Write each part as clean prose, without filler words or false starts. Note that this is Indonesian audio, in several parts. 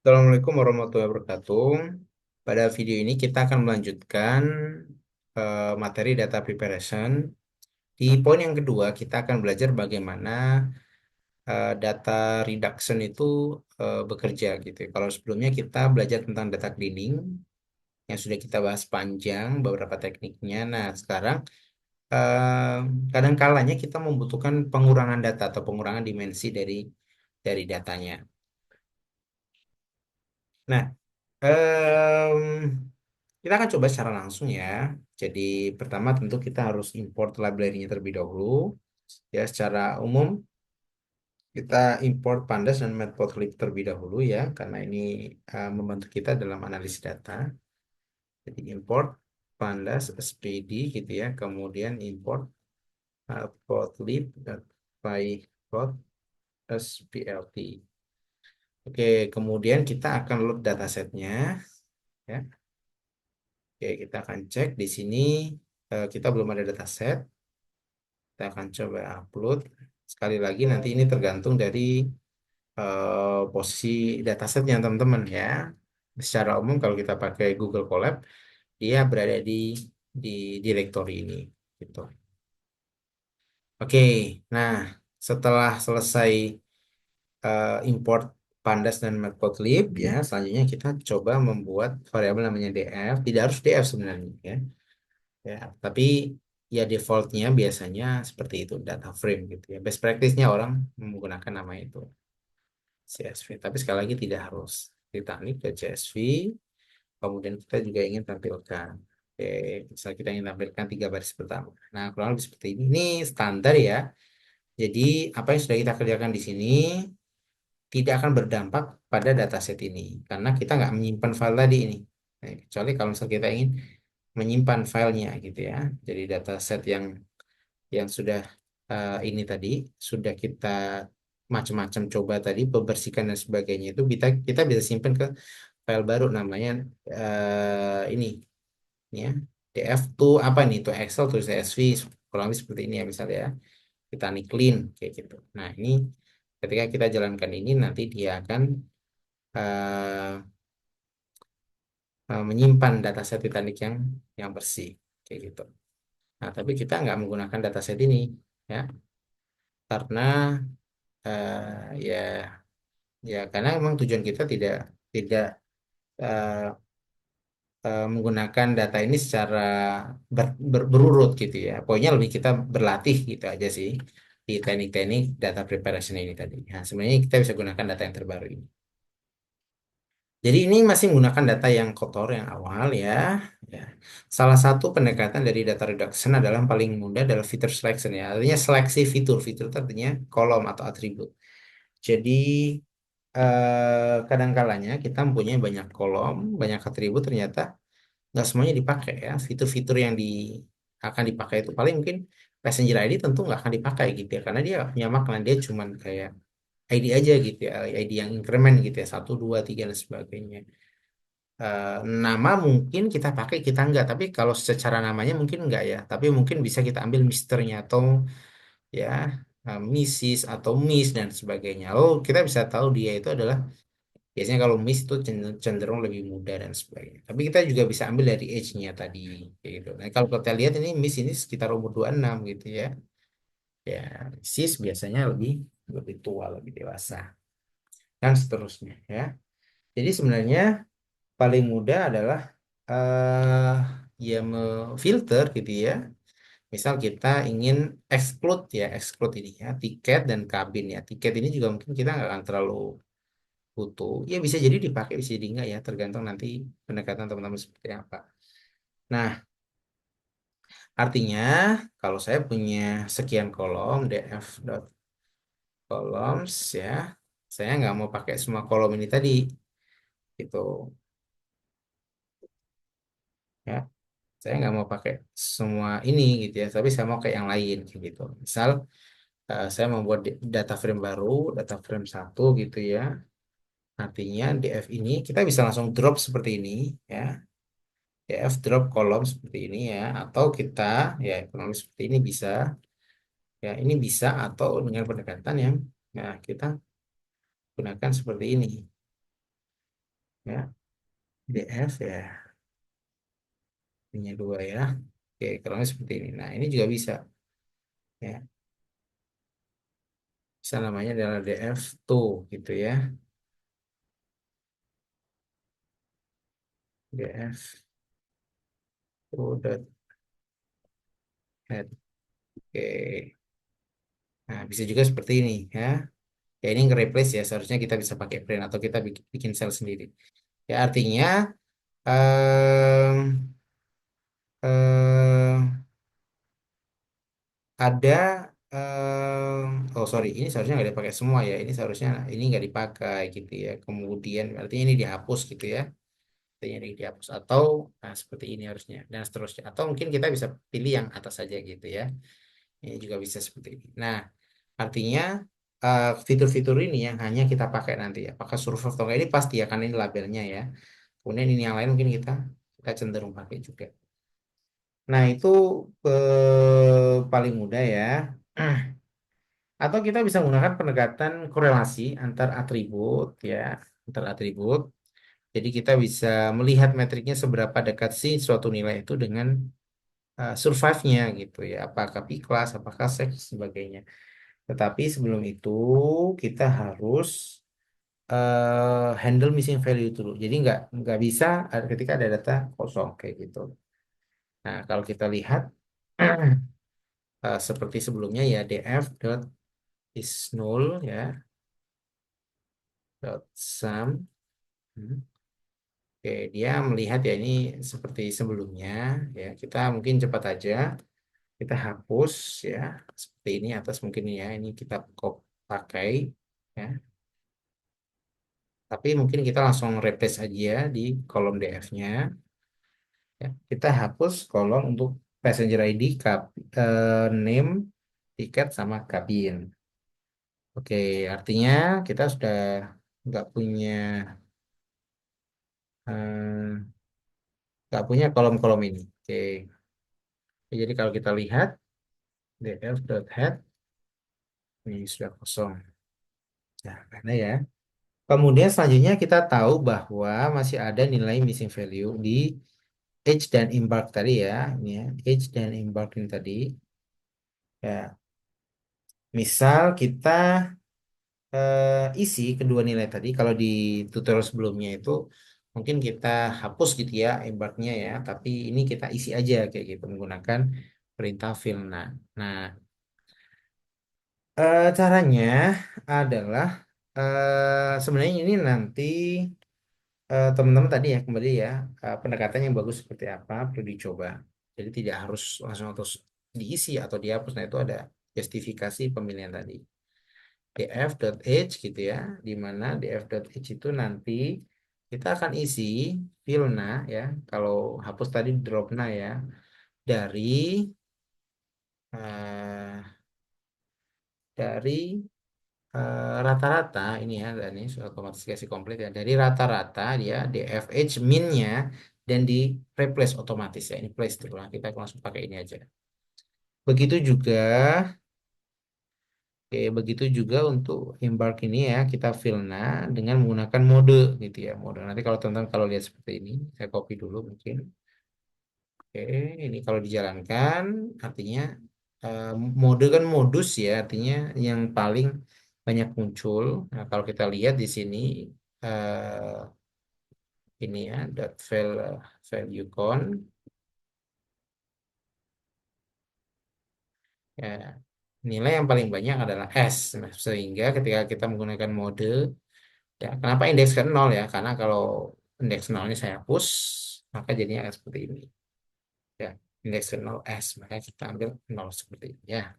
Assalamualaikum warahmatullahi wabarakatuh. Pada video ini kita akan melanjutkan materi data preparation. Di poin yang kedua, kita akan belajar bagaimana data reduction itu bekerja gitu. Kalau sebelumnya kita belajar tentang data cleaning yang sudah kita bahas panjang beberapa tekniknya. Nah, sekarang eh, kadang-kalanya kita membutuhkan pengurangan data atau pengurangan dimensi dari datanya. Nah, kita akan coba secara langsung ya. Jadi pertama tentu kita harus import library-nya terlebih dahulu. Ya, secara umum kita import pandas dan matplotlib terlebih dahulu ya, karena ini membantu kita dalam analisis data. Jadi import pandas spd gitu ya, kemudian import matplotlib.pyplot splt. Oke, kemudian kita akan load datasetnya ya. Oke, kita akan cek di sini kita belum ada dataset. Kita akan coba upload. Sekali lagi nanti ini tergantung dari posisi datasetnya teman-teman ya. Secara umum kalau kita pakai Google Colab, dia berada di directory ini gitu. Oke, nah setelah selesai import pandas dan matplotlib ya, selanjutnya kita coba membuat variabel namanya df. Tidak harus df sebenarnya ya. Ya, tapi ya defaultnya biasanya seperti itu data frame gitu ya. Best practice-nya orang menggunakan nama itu CSV. Tapi sekali lagi tidak harus. Kita klik ke CSV, kemudian kita juga ingin tampilkan. Oke, misalnya kita ingin tampilkan 3 baris pertama. Nah, kurang lebih seperti ini. Ini standar ya. Jadi apa yang sudah kita kerjakan di sini tidak akan berdampak pada dataset ini karena kita nggak menyimpan file tadi ini. Nah, kecuali kalau misalnya kita ingin menyimpan filenya gitu ya. Jadi dataset yang sudah ini tadi sudah kita macam-macam coba tadi bersihkan dan sebagainya itu kita bisa simpan ke file baru namanya ini ya df to apa nih itu Excel to CSV kurang lebih seperti ini ya misalnya ya kita nih clean kayak gitu. Nah ini ketika kita jalankan ini nanti dia akan eh, menyimpan dataset Titanic yang bersih kayak gitu. Nah tapi kita nggak menggunakan dataset ini ya karena ya ya karena memang tujuan kita tidak tidak eh, menggunakan data ini secara berurut gitu ya. Pokoknya lebih kita berlatih gitu aja sih di teknik-teknik data preparation ini tadi. Nah, sebenarnya kita bisa gunakan data yang terbaru ini. Jadi ini masih menggunakan data yang kotor yang awal ya. Ya. Salah satu pendekatan dari data reduction adalah yang paling mudah adalah fitur selection ya. Artinya seleksi fitur. Fitur itu artinya kolom atau atribut. Jadi kadang-kalanya kita mempunyai banyak kolom, banyak atribut ternyata nggak semuanya dipakai ya. Fitur-fitur yang akan dipakai itu paling mungkin passenger ID tentu nggak akan dipakai gitu ya, karena dia punya makna dia cuman kayak ID aja gitu ya, ID yang increment gitu ya, 1, 2, 3 dan sebagainya. Nama mungkin kita pakai kita nggak, tapi kalau secara namanya mungkin nggak ya, tapi mungkin bisa kita ambil misternya atau ya Mrs. atau Miss dan sebagainya. Lalu kita bisa tahu dia itu adalah biasanya kalau miss itu cenderung lebih muda dan sebagainya. Tapi kita juga bisa ambil dari age-nya tadi kayak gitu. Nah, kalau kita lihat ini miss ini sekitar umur 26 gitu ya. Ya, sis biasanya lebih lebih tua, lebih dewasa dan seterusnya ya. Jadi sebenarnya paling mudah adalah eh ya memfilter gitu ya. Misal kita ingin exclude ini ya, tiket dan kabin ya. Tiket ini juga mungkin kita nggak akan terlalu foto ya bisa jadi dipakai bisa jadi enggak ya tergantung nanti pendekatan teman-teman seperti apa. Nah artinya kalau saya punya sekian kolom df dot columns ya saya nggak mau pakai semua kolom ini tadi gitu ya saya nggak mau pakai semua ini gitu ya tapi saya mau kayak yang lain kayak gitu misal saya membuat data frame baru data frame 1 gitu ya artinya df ini kita bisa langsung drop seperti ini ya CF drop kolom seperti ini ya atau kita ya ekonomi seperti ini bisa ya ini bisa atau dengan pendekatan yang ya kita gunakan seperti ini ya, df ya, punya dua ya. Oke, kalau seperti ini. Nah, ini juga bisa ya. Bisa namanya adalah df2 gitu ya. df2 dot head. Oke. Nah, bisa juga seperti ini ya. Ya ini nge-replace ya, seharusnya kita bisa pakai print atau kita bikin sel sendiri. Ya artinya em, em, ada oh sorry, ini seharusnya nggak dipakai semua ya. Ini seharusnya ini nggak dipakai gitu ya. Kemudian artinya ini dihapus gitu ya. Artinya ini dihapus atau nah, seperti ini harusnya dan seterusnya. Atau mungkin kita bisa pilih yang atas saja gitu ya. Ini juga bisa seperti ini. Nah, artinya fitur-fitur ini yang hanya kita pakai nanti ya. Apakah survive atau enggak ini pasti ya, karena ini labelnya ya. Kemudian ini yang lain mungkin kita cenderung pakai juga. Nah, itu paling mudah ya. Atau kita bisa menggunakan pendekatan korelasi antar atribut ya, antar atribut. Jadi kita bisa melihat metriknya seberapa dekat sih suatu nilai itu dengan survive-nya gitu ya. Apakah P-class, apakah sex, sebagainya. Tetapi sebelum itu kita harus handle missing value dulu. Jadi nggak bisa ketika ada data kosong kayak gitu. Nah, kalau kita lihat seperti sebelumnya ya df dot is null ya dot sum. Hmm. Oke, dia melihat ya ini seperti sebelumnya ya. Kita mungkin cepat aja kita hapus ya seperti ini atas mungkin ya ini kita pakai ya. Tapi mungkin kita langsung replace aja di kolom df-nya. Ya, kita hapus kolom untuk passenger ID, name, tiket, sama kabin. Oke, artinya kita sudah nggak punya eh, nggak punya kolom-kolom ini. Oke, jadi kalau kita lihat df.head ini sudah kosong. Nah, karena ya. Kemudian selanjutnya kita tahu bahwa masih ada nilai missing value di age dan embark tadi ya. Ini ya, age dan embark ini tadi. Ya, misal kita isi kedua nilai tadi kalau di tutorial sebelumnya itu mungkin kita hapus gitu ya embarknya ya tapi ini kita isi aja kayak gitu menggunakan perintah fill. Nah, caranya adalah sebenarnya ini nanti teman-teman tadi ya kembali ya pendekatan yang bagus seperti apa perlu dicoba, jadi tidak harus langsung terus diisi atau dihapus. Nah itu ada justifikasi pemilihan tadi df.h gitu ya, di mana df.h itu nanti kita akan isi filna ya, kalau hapus tadi dropna ya, dari eh, dari rata-rata ini ya, dan ini sudah otomatisasi komplit ya, dari rata-rata dia dfh minnya dan di replace otomatis ya, ini place dulu lah, kita langsung pakai ini aja. Begitu juga Oke, begitu juga untuk embark ini ya, kita filna dengan menggunakan mode gitu ya, mode. Nanti kalau teman-teman kalau lihat seperti ini, saya copy dulu mungkin. Oke, ini kalau dijalankan artinya eh, mode kan modus ya, artinya yang paling banyak muncul. Nah, kalau kita lihat di sini ini ya, dot value count ya, nilai yang paling banyak adalah S. Nah, sehingga ketika kita menggunakan mode ya, kenapa indeks ke nol ya? Karena kalau indeks nolnya saya hapus, maka jadinya akan seperti ini. Ya, indeks ke nol S, maka kita ambil nol seperti ini ya.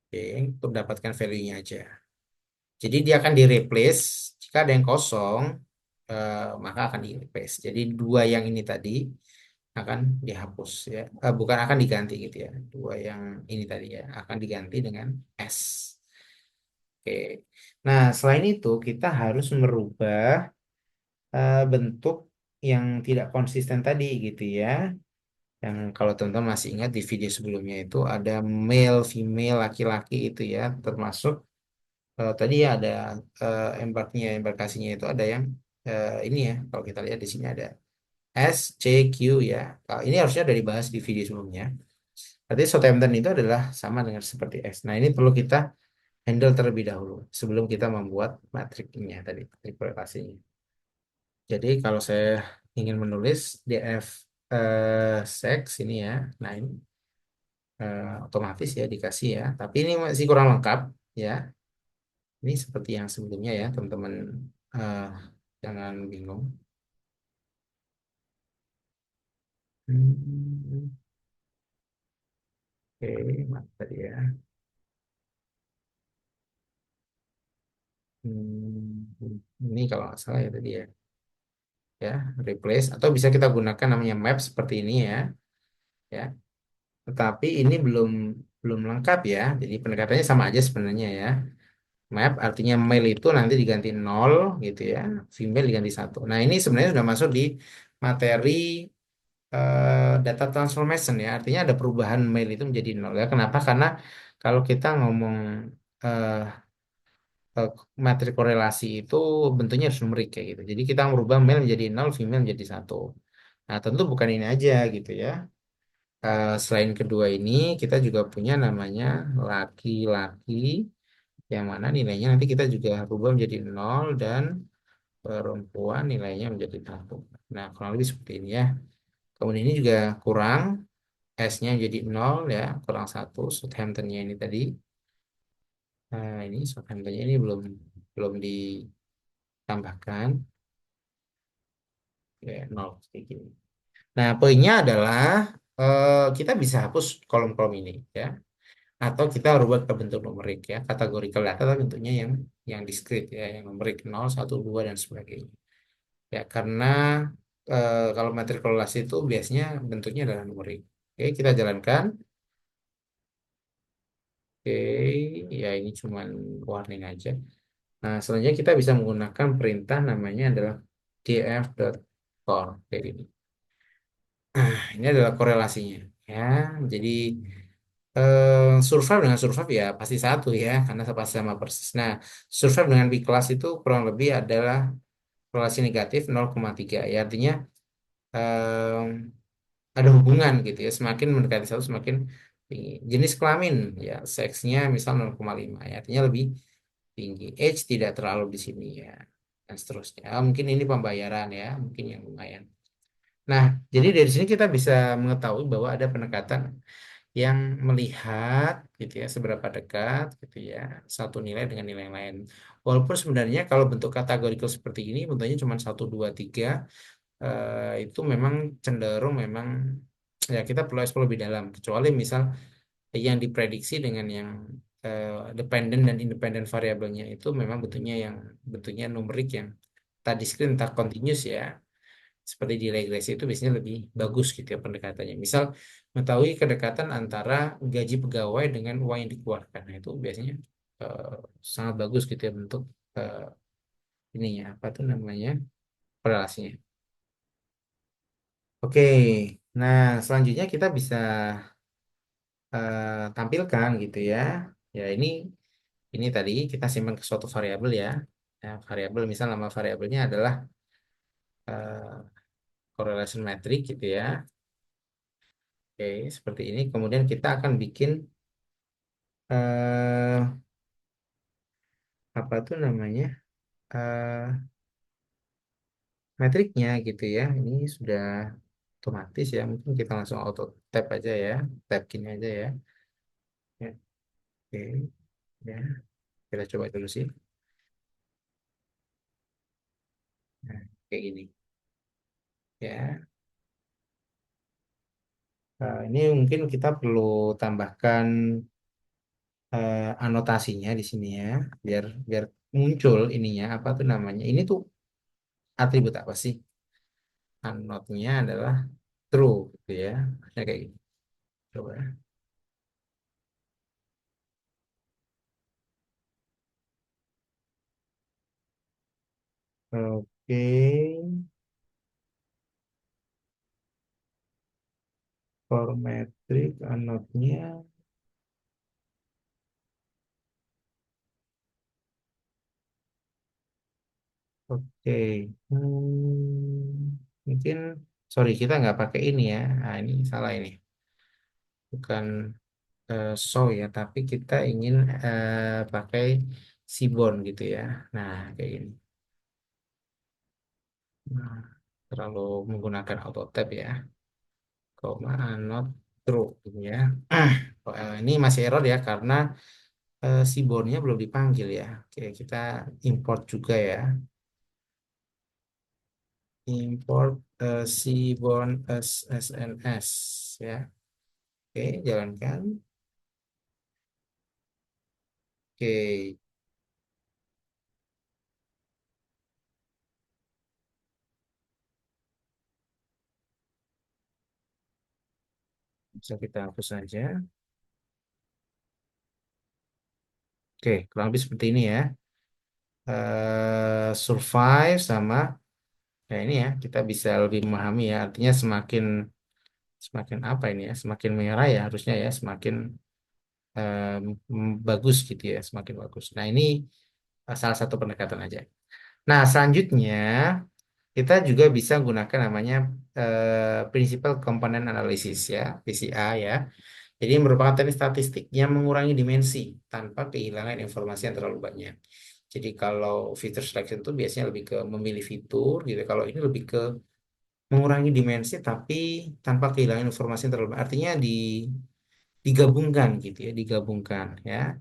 Oke, untuk mendapatkan value-nya aja. Jadi dia akan di-replace jika ada yang kosong, maka akan di-replace. Jadi dua yang ini tadi akan dihapus ya. Bukan akan diganti gitu ya. Dua yang ini tadi ya akan diganti dengan S. Oke. Nah, selain itu kita harus merubah bentuk yang tidak konsisten tadi gitu ya. Yang kalau teman-teman masih ingat di video sebelumnya itu ada male, female, laki-laki itu ya, termasuk tadi ya ada embarkasinya itu ada yang ini ya, kalau kita lihat di sini ada S, C, Q ya. Ini harusnya udah dibahas di video sebelumnya. Berarti Southampton itu adalah sama dengan seperti S. Nah, ini perlu kita handle terlebih dahulu sebelum kita membuat matriknya tadi, matrik korelasinya. Jadi kalau saya ingin menulis DF sex ini ya, nah ini otomatis ya dikasih ya. Tapi ini masih kurang lengkap ya. Ini seperti yang sebelumnya ya, teman-teman. eh, jangan bingung. Hmm, oke, mantap tadi ya. Ini kalau nggak salah ya tadi ya, replace atau bisa kita gunakan namanya map seperti ini ya. Tetapi ini belum belum lengkap ya. Jadi pendekatannya sama aja sebenarnya ya. Map artinya male itu nanti diganti nol gitu ya, female diganti satu. Nah ini sebenarnya sudah masuk di materi data transformation ya. Artinya ada perubahan male itu menjadi nol ya. Kenapa? Karena kalau kita ngomong eh, eh, materi korelasi itu bentuknya harus numerik kayak gitu. Jadi kita merubah male menjadi nol, female menjadi satu. Nah tentu bukan ini aja gitu ya. Selain kedua ini, kita juga punya namanya laki-laki, yang mana nilainya nanti kita juga rubah menjadi nol dan perempuan nilainya menjadi satu. Nah, kurang lebih seperti ini ya. Kemudian ini juga kurang, S-nya menjadi nol ya, kurang satu. Southampton-nya ini tadi. Nah, ini Southampton-nya ini belum belum ditambahkan. Ya, nol kayak gini. Nah, poinnya adalah kita bisa hapus kolom-kolom ini ya. Atau kita rubah ke bentuk numerik ya, categorical data tapi bentuknya yang discrete ya, yang numerik nol, satu, 2 dan sebagainya. Ya, karena kalau materi korelasi itu biasanya bentuknya adalah numerik. Oke, kita jalankan. Oke, ya ini cuman warning aja. Nah, selanjutnya kita bisa menggunakan perintah namanya adalah df.core kayak gini. Ini adalah korelasinya ya. Jadi survive dengan survive ya pasti satu ya karena pasti sama persis. Nah, survive dengan B kelas itu kurang lebih adalah relasi negatif 0,3 ya artinya em, ada hubungan gitu ya semakin mendekati satu semakin tinggi. Jenis kelamin ya seksnya misal 0,5 ya artinya lebih tinggi. Age tidak terlalu di sini ya dan seterusnya. Mungkin ini pembayaran ya mungkin yang lumayan. Nah, jadi dari sini kita bisa mengetahui bahwa ada pendekatan yang melihat gitu ya seberapa dekat gitu ya satu nilai dengan nilai yang lain. Walaupun sebenarnya kalau bentuk kategorikal seperti ini bentuknya cuma satu 2 3 itu memang cenderung memang ya kita perlu explore lebih dalam kecuali misal yang diprediksi dengan yang dependent dan independent variabelnya itu memang bentuknya numerik yang tadi screen tak continuous ya seperti di regresi itu biasanya lebih bagus gitu ya pendekatannya. Misal mengetahui kedekatan antara gaji pegawai dengan uang yang dikeluarkan. Nah, itu biasanya eh, sangat bagus gitu ya bentuk eh, ininya apa tuh namanya korelasinya. Oke, nah selanjutnya kita bisa tampilkan gitu ya. Ya ini tadi kita simpan ke suatu variabel ya. Ya, variabel misal nama variabelnya adalah eh, correlation metric gitu ya. Oke, seperti ini. Kemudian kita akan bikin eh apa tuh namanya eh metriknya gitu ya. Ini sudah otomatis ya. Mungkin kita langsung auto tab aja ya, tab gini aja ya. Ya, oke, ya. Kita coba dulu sih. Nah, kayak gini ya. Ini mungkin kita perlu tambahkan anotasinya di sini ya, biar biar muncul ininya apa tuh namanya. Ini tuh atribut apa sih? Anotnya adalah true gitu ya. Ya kayak gitu. Coba. Oke, for metric anotnya Oke. Mungkin sorry kita nggak pakai ini ya. Nah, ini salah ini. Bukan show ya, tapi kita ingin pakai Seaborn gitu ya. Nah, kayak gini. Nah, terlalu menggunakan auto tab ya. Koma not true gitu ya. Oh, ini masih error ya karena Seaborn-nya belum dipanggil ya. Oke, kita import juga ya. Import Seaborn SNS ya. Oke, jalankan. Oke, bisa kita hapus saja. Oke, kurang lebih seperti ini ya. Survive sama ya ini ya, kita bisa lebih memahami ya. Artinya semakin semakin apa ini ya, semakin merah ya harusnya ya, semakin bagus gitu ya, semakin bagus. Nah, ini salah satu pendekatan aja. Nah, selanjutnya kita juga bisa gunakan namanya Principal Component Analysis ya, PCA ya. Jadi merupakan teknik statistik yang mengurangi dimensi tanpa kehilangan informasi yang terlalu banyak. Jadi kalau feature selection itu biasanya lebih ke memilih fitur gitu. Kalau ini lebih ke mengurangi dimensi tapi tanpa kehilangan informasi yang terlalu banyak. Artinya digabungkan gitu ya, digabungkan ya.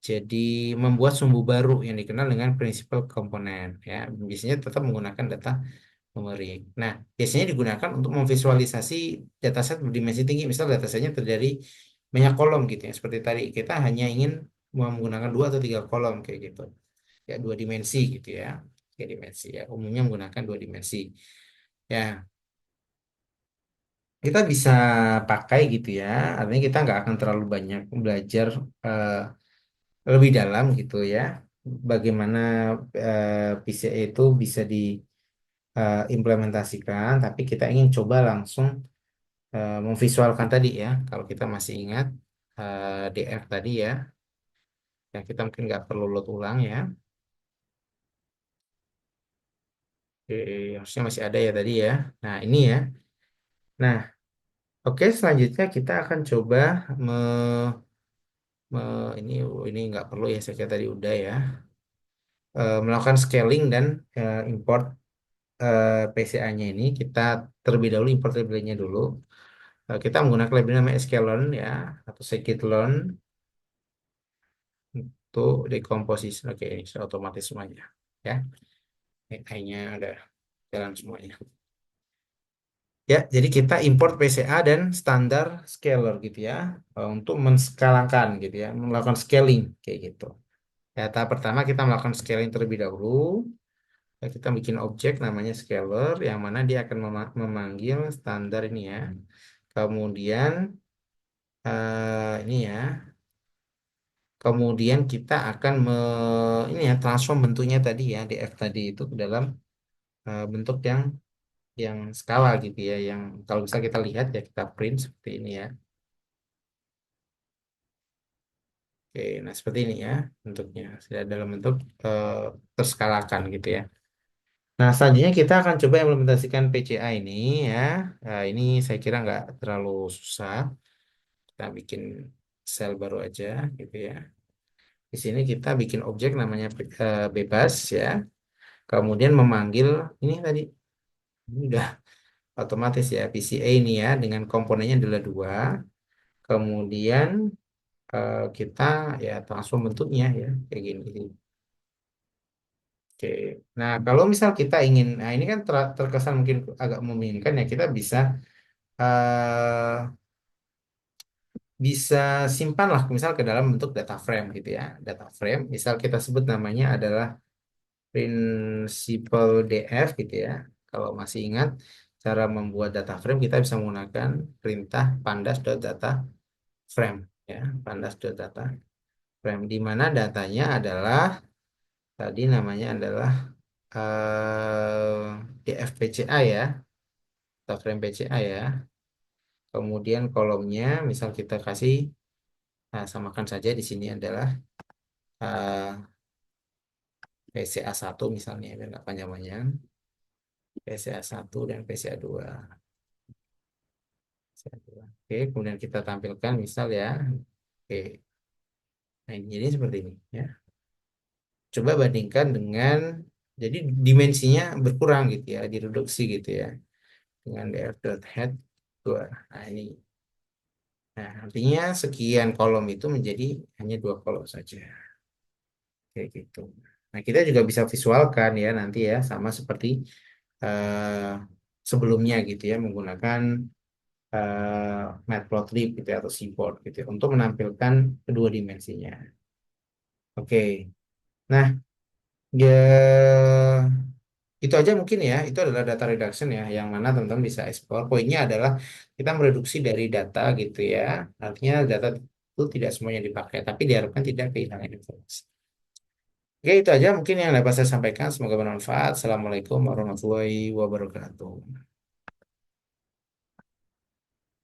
Jadi membuat sumbu baru yang dikenal dengan principal component ya. Biasanya tetap menggunakan data memory. Nah, biasanya digunakan untuk memvisualisasi dataset berdimensi tinggi. Misal datasetnya terdiri banyak kolom gitu ya. Seperti tadi kita hanya ingin menggunakan dua atau tiga kolom kayak gitu. Ya, dua dimensi gitu ya. Tiga dimensi ya. Umumnya menggunakan dua dimensi. Ya, kita bisa pakai gitu ya. Artinya kita nggak akan terlalu banyak belajar eh, lebih dalam gitu ya. Bagaimana PCA itu bisa diimplementasikan, tapi kita ingin coba langsung memvisualkan tadi ya. Kalau kita masih ingat DF tadi ya, yang kita mungkin nggak perlu load ulang ya. Oke, harusnya masih ada ya tadi ya. Nah, ini ya. Nah, oke, selanjutnya kita akan coba me, ini nggak perlu ya, saya kira tadi udah ya. Melakukan scaling dan import PCA-nya ini. Kita terlebih dahulu import labelnya dulu. Kita menggunakan label namanya sklearn ya, atau scikit-learn untuk dekomposisi. Oke, ini sudah otomatis semuanya. Ya, AI-nya ada jalan semuanya. Ya, jadi kita import PCA dan standar scalar gitu ya, untuk menskalakan gitu ya, melakukan scaling kayak gitu. Ya, tahap pertama kita melakukan scaling terlebih dahulu. Ya, kita bikin objek namanya scalar yang mana dia akan memanggil standar ini ya. Kemudian ini ya, kemudian kita akan ini ya transform bentuknya tadi ya, df tadi itu ke dalam bentuk yang skala gitu ya, yang kalau bisa kita lihat ya kita print seperti ini ya. Oke, nah seperti ini ya bentuknya sudah dalam bentuk eh, terskalakan gitu ya. Nah, selanjutnya kita akan coba implementasikan PCA ini ya. Nah, ini saya kira nggak terlalu susah. Kita bikin sel baru aja gitu ya. Di sini kita bikin objek namanya bebas ya. Kemudian memanggil ini tadi, ini udah otomatis ya PCA ini ya dengan komponennya adalah dua. Kemudian kita ya transform bentuknya ya kayak gini. Oke. Nah, kalau misal kita ingin, nah ini kan terkesan mungkin agak membingungkan ya, kita eh, bisa simpan lah misal ke dalam bentuk data frame gitu ya. Data frame, misal kita sebut namanya adalah prinsipal DF gitu ya. Kalau masih ingat cara membuat data frame, kita bisa menggunakan perintah pandas.data frame ya, pandas.data frame di mana datanya adalah tadi namanya adalah DFPCA ya, data frame PCA ya. Kemudian kolomnya misal kita kasih, nah, samakan saja di sini adalah eh, PCA1 misalnya, biar nggak panjang-panjang. PCA1 dan PCA2. PCA2. Oke, kemudian kita tampilkan misal ya. Oke, nah ini jadi seperti ini ya. Coba bandingkan dengan, jadi dimensinya berkurang gitu ya, direduksi gitu ya. Dengan df.head 2. Nah ini. Nah, artinya sekian kolom itu menjadi hanya 2 kolom saja. Kayak gitu. Nah, kita juga bisa visualkan ya nanti ya, sama seperti eh, sebelumnya gitu ya, menggunakan Matplotlib gitu ya, atau Seaboard gitu ya, untuk menampilkan kedua dimensinya. Oke, nah ya, itu aja mungkin ya, itu adalah data reduction ya, yang mana teman-teman bisa explore. Poinnya adalah kita mereduksi dari data gitu ya, artinya data itu tidak semuanya dipakai, tapi diharapkan tidak kehilangan informasi. Oke, itu aja mungkin yang dapat saya sampaikan. Semoga bermanfaat. Assalamualaikum warahmatullahi wabarakatuh.